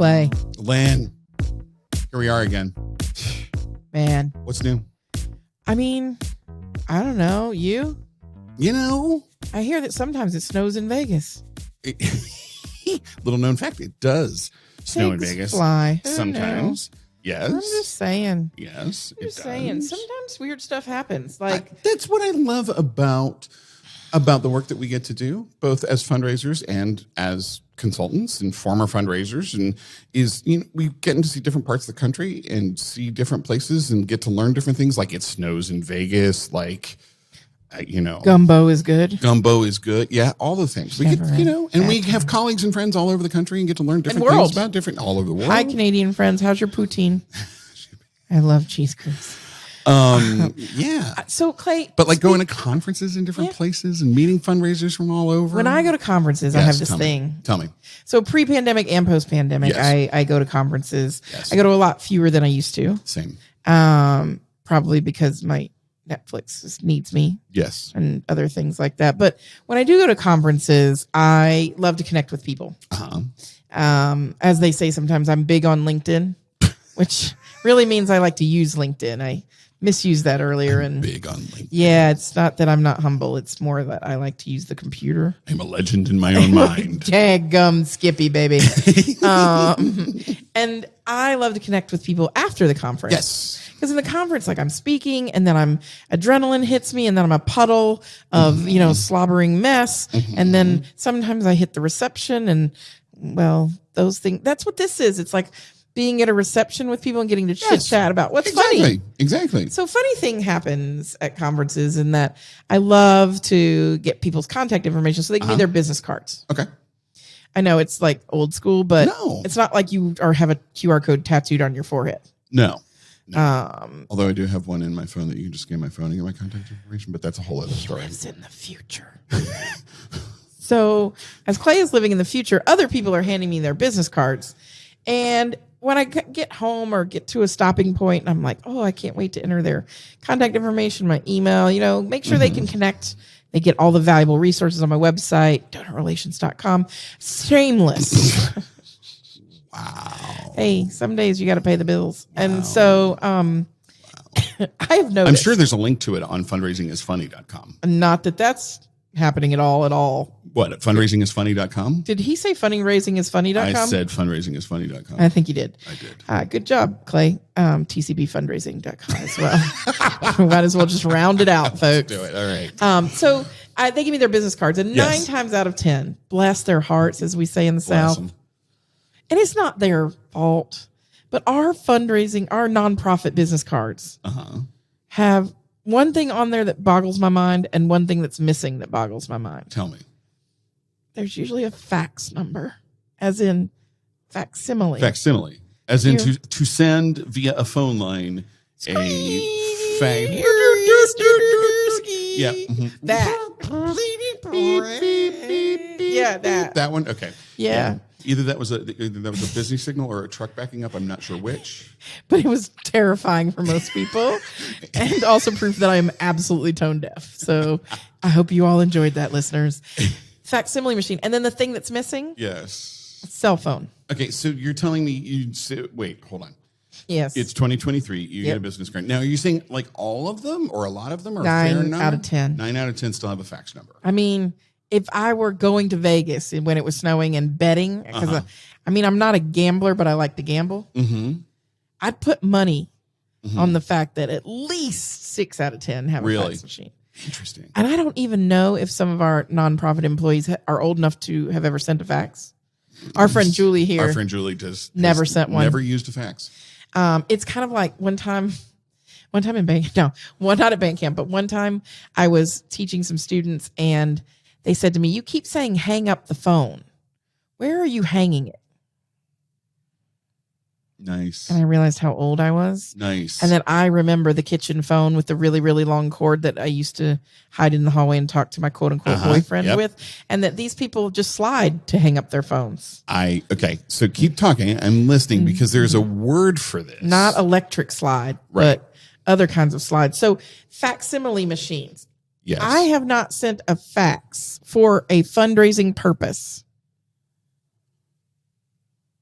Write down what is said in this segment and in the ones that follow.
Clay. Lynn, here we are again. Man. What's new? I mean, I don't know. You? You know, I hear that sometimes it snows in Vegas. little known fact, it does snow in Pigs Vegas. fly. Who Sometimes. knew? Yes. I'm just saying. Yes, I'm just it saying. does. Sometimes weird stuff happens. Like that's what I love about the work that we get to do, both as fundraisers and as consultants and former fundraisers, and we get to see different parts of the country and see different places and get to learn different things. Like it snows in Vegas, like gumbo is good. Gumbo is good. Yeah, all the things. We get, and we have colleagues and friends all over the country and get to learn different things about different all over the world. Hi, Canadian friends. How's your poutine? I love cheese curds. Yeah. So Clay, but like going to conferences in different places and meeting fundraisers from all over. When I go to conferences, I have this thing. Tell me. So pre-pandemic and post-pandemic, Yes. I go to conferences. Yes. I go to a lot fewer than I used to. Same. Probably because my Netflix just needs me. Yes. And other things like that. But when I do go to conferences, I love to connect with people. As they say sometimes, I'm big on LinkedIn, which really means I like to use LinkedIn. I misused that earlier. Big on LinkedIn. Yeah, it's not that I'm not humble. It's more that I like to use the computer. I'm a legend in my own mind. Daggum Skippy, baby. And I love to connect with people after the conference. Yes. Because in the conference, like I'm speaking and then adrenaline hits me and then I'm a puddle of, slobbering mess. And then sometimes I hit the reception and, well, those things, that's what this is. It's like being at a reception with people and getting to chit chat about what's funny. Exactly. So funny thing happens at conferences in that I love to get people's contact information so they can give me their business cards. Okay. I know it's like old school, but No. it's not like you have a QR code tattooed on your forehead. No. Although I do have one in my phone that you can just scan my phone and get my contact information, but that's a whole other story. Lives in the future. So as Clay is living in the future, other people are handing me their business cards. And when I get home or get to a stopping point, I'm like, oh, I can't wait to enter their contact information, my email, make sure they can connect. They get all the valuable resources on my website, donorrelations.com. Shameless. Wow. Hey, some days you got to pay the bills. Wow. And so I have noticed. I'm sure there's a link to it on fundraisingisfunny.com. Not that that's happening at all. What, at fundraisingisfunny.com? Did he say fundraisingisfunny.com? I said fundraisingisfunny.com. I think you did. I did. Good job, Clay. TCBfundraising.com as well. We might as well just round it out, folks. Let's do it. All right. So they give me their business cards, and 9 times out of 10, bless their hearts, as we say in the South. Them. And it's not their fault, but our fundraising, our nonprofit business cards have one thing on there that boggles my mind and one thing that's missing that boggles my mind. Tell me. There's usually a fax number, as in facsimile. Facsimile. As in to send via a phone line a fax. Yeah. That. Yeah, that. That one? Okay. Yeah. Either that was a busy signal or a truck backing up. I'm not sure which. But it was terrifying for most people and also proof that I am absolutely tone deaf. So I hope you all enjoyed that, listeners. Facsimile machine. And then the thing that's missing? Yes. Cell phone. Okay, so you're telling me wait, hold on. Yes. It's 2023. You get a business card. Now, are you saying like all of them or a lot of them? Or 9 out of 10. 9 out of 10 still have a fax number. I mean, if I were going to Vegas when it was snowing and betting, because I'm not a gambler, but I like to gamble. I'd put money on the fact that at least 6 out of 10 have a fax machine. Interesting. And I don't even know if some of our nonprofit employees are old enough to have ever sent a fax. Our friend Julie here. Our friend Julie never sent one. Never used a fax. It's kind of like one time in bank. No, not at bank camp, but one time I was teaching some students and they said to me, "You keep saying hang up the phone. Where are you hanging it?" Nice. And I realized how old I was. Nice. And then I remember the kitchen phone with the really, really long cord that I used to hide in the hallway and talk to my quote unquote boyfriend with. And that these people just slide to hang up their phones. Okay. So keep talking. I'm listening because there's a word for this. Not electric slide, but other kinds of slides. So facsimile machines. Yes. I have not sent a fax for a fundraising purpose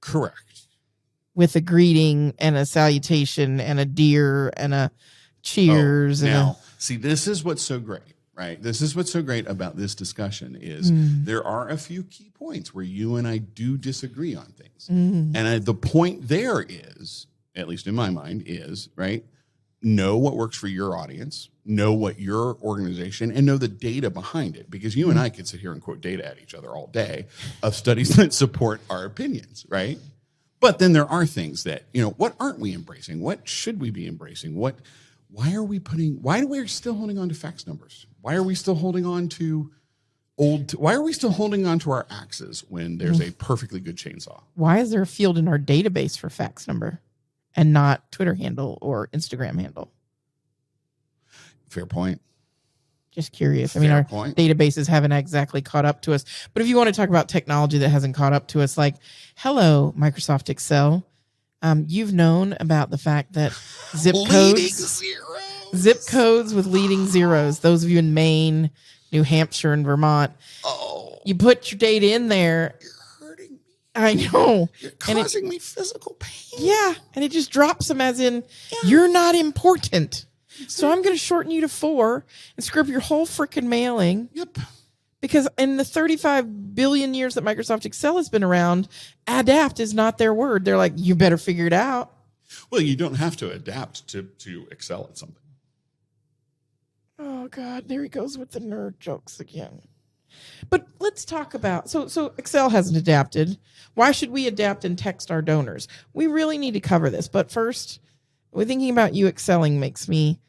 Correct. with a greeting and a salutation and a dear and a cheers. See, this is what's so great, right? This is what's so great about this discussion is there are a few key points where you and I do disagree on things. And the point there is, at least in my mind, is, right, know what works for your audience, know what your organization, and know the data behind it. Because you and I could sit here and quote data at each other all day of studies that support our opinions, right? But then there are things that, what aren't we embracing? What should we be embracing? Why are we still holding on to fax numbers? Why are we still holding on to why are we still holding on to our axes when there's a perfectly good chainsaw? Why is there a field in our database for fax number and not Twitter handle or Instagram handle? Fair point. Just curious. I mean, our databases haven't exactly caught up to us. But if you want to talk about technology that hasn't caught up to us, like, hello, Microsoft Excel. You've known about the fact that zip codes with leading zeros, those of you in Maine, New Hampshire, and Vermont, you put your data in there. You're hurting me. I know. You're causing me physical pain. Yeah, and it just drops them as in, you're not important. So I'm going to shorten you to 4 and screw up your whole freaking mailing. Yep. Because in the 35 billion years that Microsoft Excel has been around, adapt is not their word. They're like, you better figure it out. Well, you don't have to adapt to excel at something. Oh, God, there he goes with the nerd jokes again. But let's talk about, so Excel hasn't adapted. Why should we adapt and text our donors? We really need to cover this. But first, we're thinking about you excelling makes me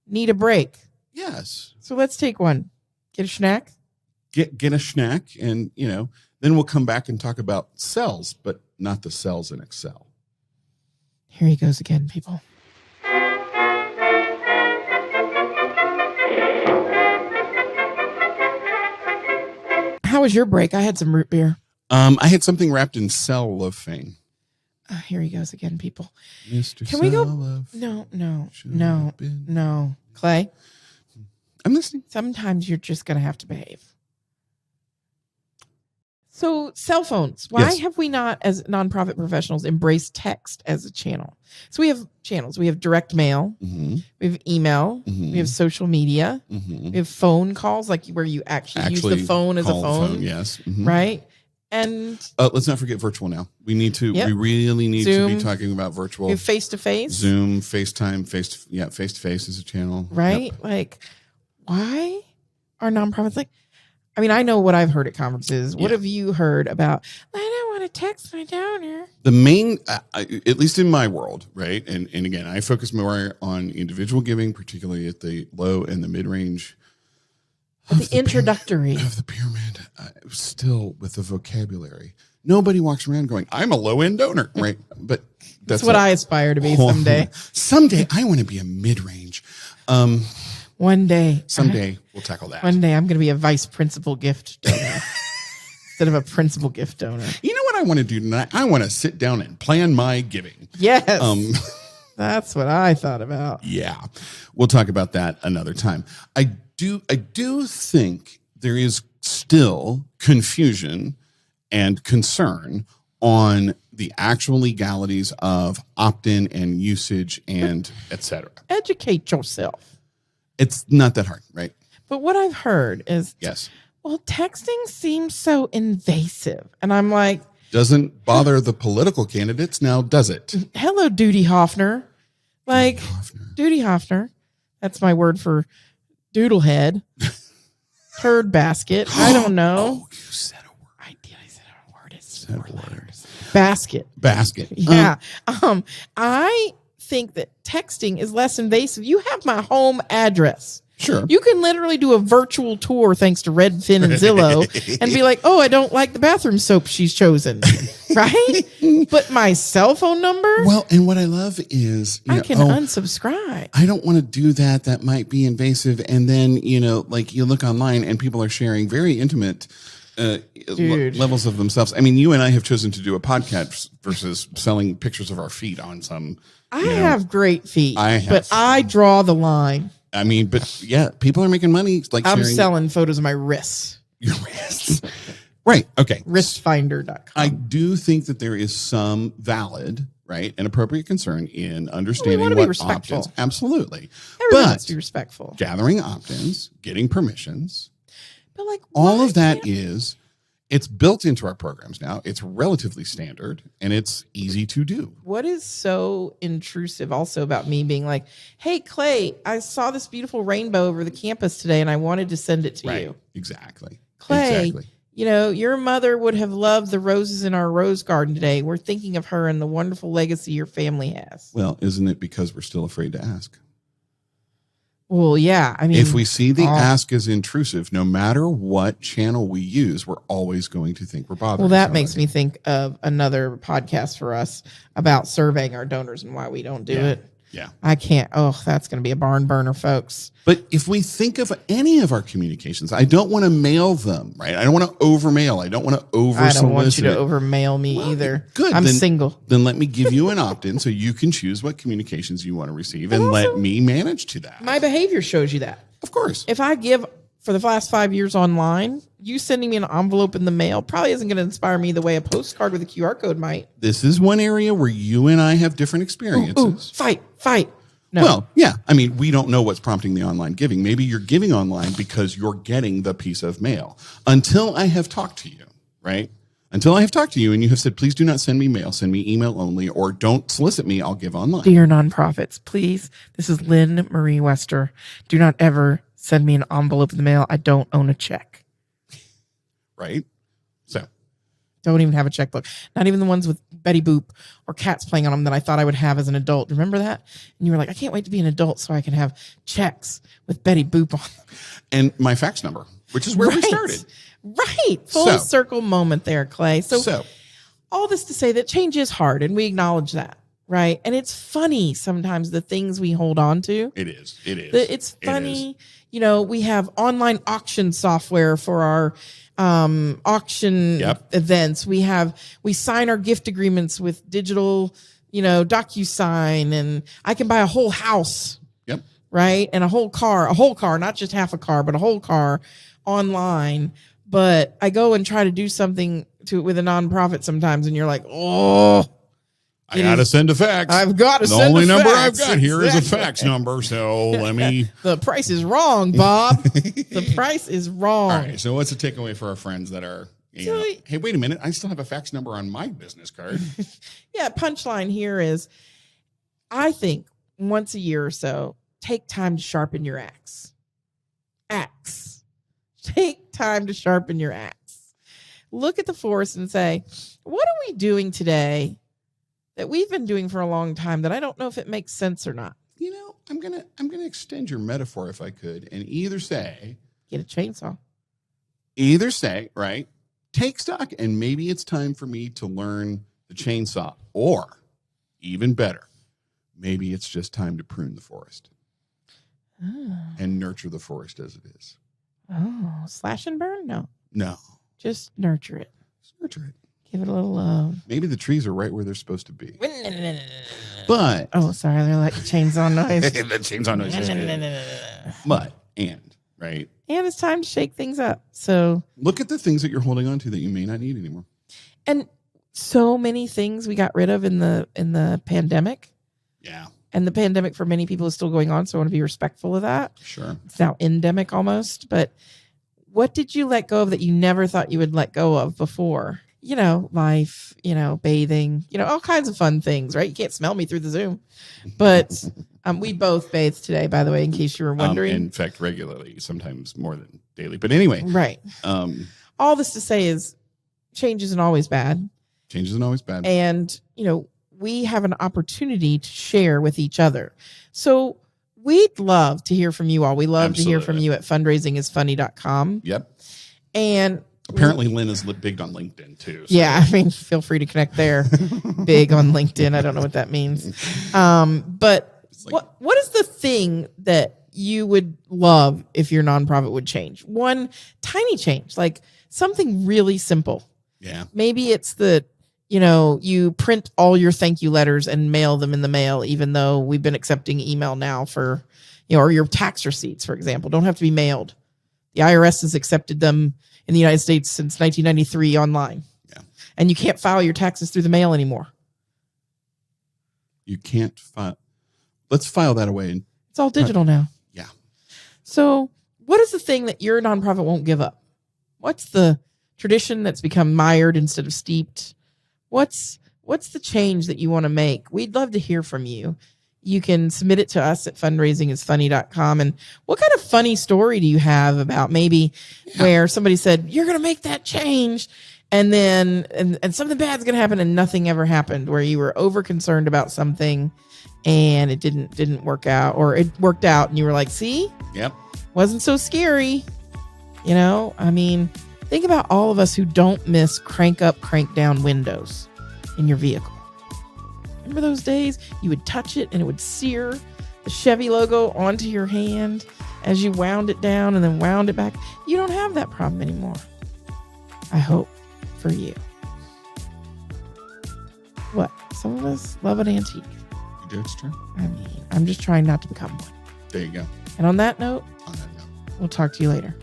need a break. Yes. So let's take one. Get a snack. Get a snack, and then we'll come back and talk about cells, but not the cells in Excel. Here he goes again, people. How was your break? I had some root beer. I had something wrapped in cellophane. Here he goes again, people. Mr. Can we go? No. Clay? I'm listening. Sometimes you're just going to have to behave. So cell phones, why have we not, as nonprofit professionals, embraced text as a channel? So we have channels. We have direct mail. We have email. We have social media. We have phone calls, like where you actually use the phone as a phone. Yes. Right? And let's not forget virtual now. We really need Zoom, to be talking about virtual. Face-to-face. Zoom, FaceTime, face-to-face is a channel. Right? Yep. Like, why are nonprofits like, I mean, I know what I've heard at conferences. What have you heard about, I don't want to text my donor? The main, at least in my world, right? And again, I focus more on individual giving, particularly at the low and the mid-range. The introductory. Of the pyramid, still with the vocabulary. Nobody walks around going, I'm a low-end donor, right? But that's what I aspire to be someday. Someday, I want to be a mid-range. One day. Someday, we'll tackle that. One day, I'm going to be a vice principal gift donor instead of a principal gift donor. You know what I want to do tonight? I want to sit down and plan my giving. Yes. That's what I thought about. Yeah. We'll talk about that another time. I do think there is still confusion and concern on the actual legalities of opt-in and usage and et cetera. Educate yourself. It's not that hard, right? But what I've heard is, well, texting seems so invasive. And I'm like, doesn't bother the political candidates now, does it? Hello, Duty Hoffner. Like, Duty Hoffner. That's my word for doodlehead. Turd basket. I don't know. Oh, you said a word. I did. I said a word. It's 4 letters. Basket. Yeah. I think that texting is less invasive. You have my home address. Sure. You can literally do a virtual tour thanks to Redfin and Zillow and be like, oh, I don't like the bathroom soap she's chosen. Right? But my cell phone number? Well, and what I love is I can unsubscribe. I don't want to do that. That might be invasive. And then, like you look online and people are sharing very intimate levels of themselves. I mean, you and I have chosen to do a podcast versus selling pictures of our feet on some. I have great feet, but I draw the line. I mean, but yeah, people are making money. Like I'm selling photos of my wrists. Your wrists. Right. Okay. Riskfinder.com. I do think that there is some valid, right, and appropriate concern in understanding want to what be respectful. opt-ins. Absolutely. Everyone wants to be respectful. Gathering opt-ins, getting permissions, But like all of that it's built into our programs now. It's relatively standard and it's easy to do. What is so intrusive also about me being like, hey, Clay, I saw this beautiful rainbow over the campus today and I wanted to send it to you. Exactly. Clay, Exactly. you know, your mother would have loved the roses in our rose garden today. We're thinking of her and the wonderful legacy your family has. Well, isn't it because we're still afraid to ask? Well, yeah. I mean, if we see the ask as intrusive, no matter what channel we use, we're always going to think we're bothering. Well, that somebody. makes me think of another podcast for us about surveying our donors and why we don't do it. Yeah. I can't. Oh, that's going to be a barn burner, folks. But if we think of any of our communications, I don't want to mail them, right? I don't want to overmail. I don't want to over I don't want solicit. you to overmail me either. Good. I'm then, single. Then let me give you an opt-in so you can choose what communications you want to receive and let me manage to that. My behavior shows you that. Of course. If I give for the last 5 years online, you sending me an envelope in the mail probably isn't going to inspire me the way a postcard with a QR code might. This is one area where you and I have different experiences. Fight. No. Well, yeah. I mean, we don't know what's prompting the online giving. Maybe you're giving online because you're getting the piece of mail. Until I have talked to you, right? Until I have talked to you and you have said, please do not send me mail, send me email only, or don't solicit me, I'll give online. Dear nonprofits, please, this is Lynn Marie Wester. Do not ever send me an envelope in the mail. I don't own a check. Right? So. Don't even have a checkbook. Not even the ones with Betty Boop or cats playing on them that I thought I would have as an adult. Remember that? And you were like, I can't wait to be an adult so I can have checks with Betty Boop on them. And my fax number, which is where we started. Right. Full circle moment there, Clay. So all this to say that change is hard and we acknowledge that. Right. And it's funny sometimes the things we hold on to. It is. It's funny. You know, we have online auction software for our auction events. We sign our gift agreements with digital, DocuSign, and I can buy a whole house. Yep. Right. And a whole car, not just half a car, but a whole car online. But I go and try to do something with a nonprofit sometimes. And you're like, I got to send a fax. I've got to send a fax. The only number I've got here is a fax number. So let me. The price is wrong, Bob. The price is wrong. All right. So what's the takeaway for our friends that are, hey, wait a minute. I still have a fax number on my business card. Yeah. Punchline here is, I think once a year or so, take time to sharpen your axe. Take time to sharpen your axe. Look at the forest and say, what are we doing today that we've been doing for a long time that I don't know if it makes sense or not? I'm gonna extend your metaphor if I could, and either say, get a chainsaw. Right, take stock, and maybe it's time for me to learn the chainsaw, or even better, maybe it's just time to prune the forest and nurture the forest as it is. Oh, slash and burn? No, just nurture it. Give it a little love. Maybe the trees are right where they're supposed to be. But sorry, they're like chainsaw noise. The chainsaw noise. Right. And it's time to shake things up. So look at the things that you're holding on to that you may not need anymore. And so many things we got rid of in the pandemic. Yeah. And the pandemic for many people is still going on, so I want to be respectful of that. Sure. It's now endemic almost. But what did you let go of that you never thought you would let go of before? Life, bathing, all kinds of fun things, right? You can't smell me through the Zoom. But we both bathed today, by the way, in case you were wondering. In fact, regularly, sometimes more than daily. But anyway. Right. All this to say is change isn't always bad. Change isn't always bad. And, we have an opportunity to share with each other. So we'd love to hear from you all. We love to hear from you at fundraisingisfunny.com. Yep. And apparently Lynn is big on LinkedIn too. So. Yeah. I mean, feel free to connect there. Big on LinkedIn. I don't know what that means. But what is the thing that you would love if your nonprofit would change? One tiny change, like something really simple. Yeah. Maybe it's you print all your thank you letters and mail them in the mail, even though we've been accepting email now for, or your tax receipts, for example, don't have to be mailed. The IRS has accepted them in the United States since 1993 online. Yeah. And you can't file your taxes through the mail anymore. You can't file. Let's file that away. It's all digital now. Yeah. So what is the thing that your nonprofit won't give up? What's the tradition that's become mired instead of steeped? What's the change that you want to make? We'd love to hear from you. You can submit it to us at fundraisingisfunny.com. And what kind of funny story do you have about maybe where somebody said, you're going to make that change, and then and something bad's going to happen and nothing ever happened, where you were over concerned about something and it didn't work out, or it worked out and you were like, see? Yep. Wasn't so scary. You know, I mean, think about all of us who don't miss crank up, crank down windows in your vehicle. Remember those days? You would touch it and it would sear the Chevy logo onto your hand as you wound it down and then wound it back. You don't have that problem anymore. I hope for you. What? Some of us love an antique. You do, it's true. I mean, I'm just trying not to become one. There you go. And on that note, On that note. we'll talk to you later.